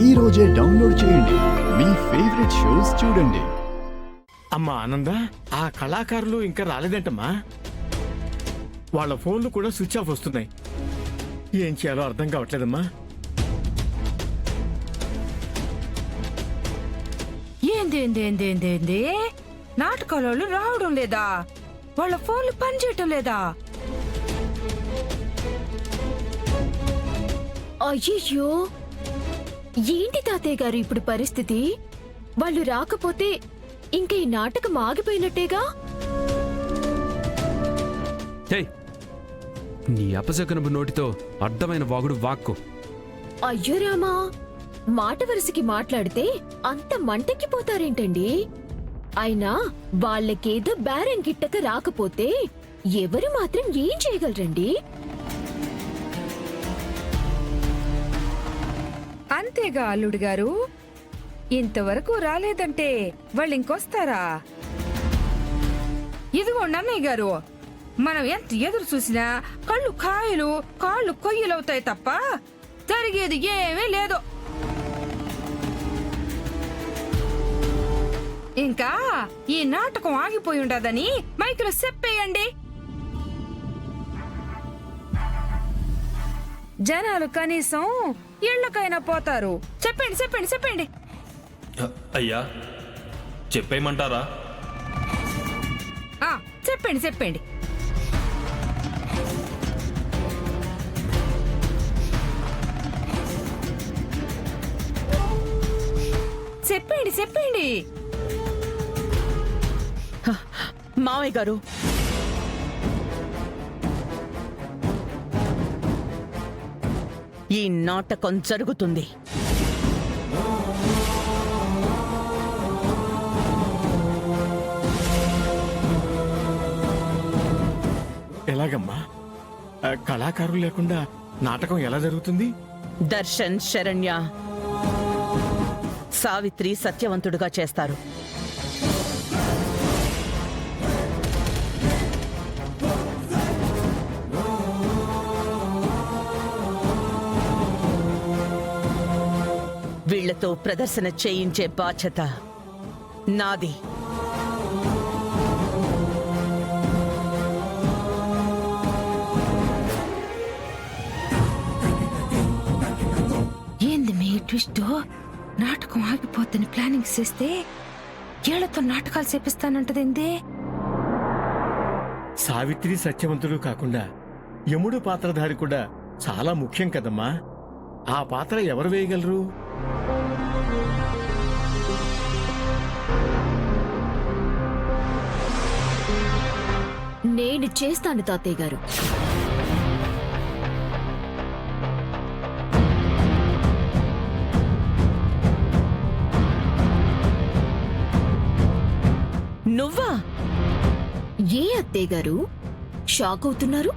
ఈ రోజే డౌన్లోడ్ చేయండి. మీ ఫేవరెట్ షోస్ చూడండి. అమ్మా ఆనంద, ఆ కళాకారులు ఇంకా రాలేదంటమ్మా. వాళ్ళ ఫోన్లు కూడా స్విచ్ ఆఫ్ వస్తున్నాయి. ఏం చేయాలో అర్థం కావట్లేదమ్మా. ఏంది నాటకాలు రావడం లేదా? వాళ్ళ ఫోన్లు పనిచేయటం లేదా? అయ్యో, ఏంటి తాతయ్య గారు ఇప్పుడు పరిస్థితి? వాళ్ళు రాకపోతే ఇంక ఈ నాటకం ఆగిపోయినట్టేగా? నీ అపశకనపు నోటితో అడ్డమైన వాగుడు వాక్కు. అయ్యో రామా, మాట వరుసకి మాట్లాడితే అంత మంటెక్కిపోతారేంటండి? అయినా వాళ్ళకేదో బేరం గిట్టక రాకపోతే ఎవరు మాత్రం ఏం చేయగలరండి? అంతేగా అల్లుడు గారు, ఇంతవరకు రాలేదంటే వాళ్ళు ఇంకొస్తారా? ఇదిగోండి అన్నయ్య గారు, మనం ఎంత ఎదురు చూసినా కళ్ళు కాయలు కాళ్ళు కొయ్యలవుతాయి తప్ప జరిగేది ఏమీ లేదు. ఇంకా ఈ నాటకం ఆగిపోయి ఉండదని మైకులో చెప్పేయండి. జనాలు కనీసం ఇళ్లకైనా పోతారు. చెప్పండి చెప్పండి చెప్పండి. అయ్యా, చెప్పేయమంటారా? చెప్పండి చెప్పండి. చెప్పండి చెప్పండి. మావయ్య గారు, ఈ నాటకం జరుగుతుంది. ఎలాగమ్మా? కళాకారులు లేకుండా నాటకం ఎలా జరుగుతుంది? దర్శన్, శరణ్య, సావిత్రి సత్యవంతుడుగా చేస్తారు. వీళ్లతో ప్రదర్శన చేయించే బాధ్యత నాది. ఏంది మీ ట్విస్ట్? నాటకం ఆగిపోతుంది ప్లానింగ్ చేస్తే ఏళ్లతో నాటకాలు చేపిస్తానంటదేంది? సావిత్రి సత్యవంతుడు కాకుండా యముడు పాత్రధారి కూడా చాలా ముఖ్యం కదమ్మా. ఆ పాత్ర ఎవరు వేయగలరు? నేను చేస్తాను తాతయ్య గారు. నువ్వా? ఏ అత్తయ్య గారు షాక్ అవుతున్నారు?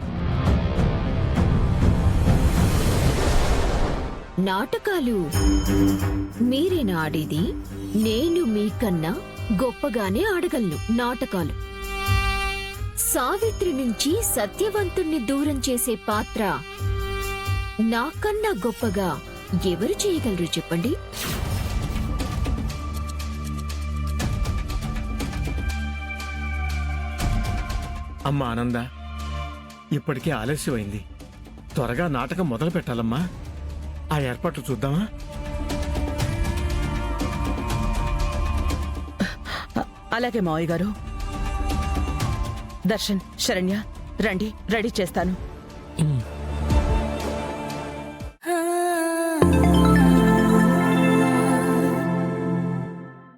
నాటకాలు మీరేనా ఆడేది? నేను మీకన్నా గొప్పగానే ఆడగలను నాటకాలు. సావిత్రి నుంచి సత్యవంతుణ్ణి దూరం చేసే పాత్ర నాకన్నా గొప్పగా ఎవరు చేయగలరు చెప్పండి? అమ్మా ఆనంద, ఇప్పటికే ఆలస్యమైంది. త్వరగా నాటకం మొదలు పెట్టాలమ్మా. ఆ ఏర్పాట్లు చూద్దామా? అలాగే మావయ్య గారు. దర్శన్, శరణ్య రండి, రెడీ చేస్తాను.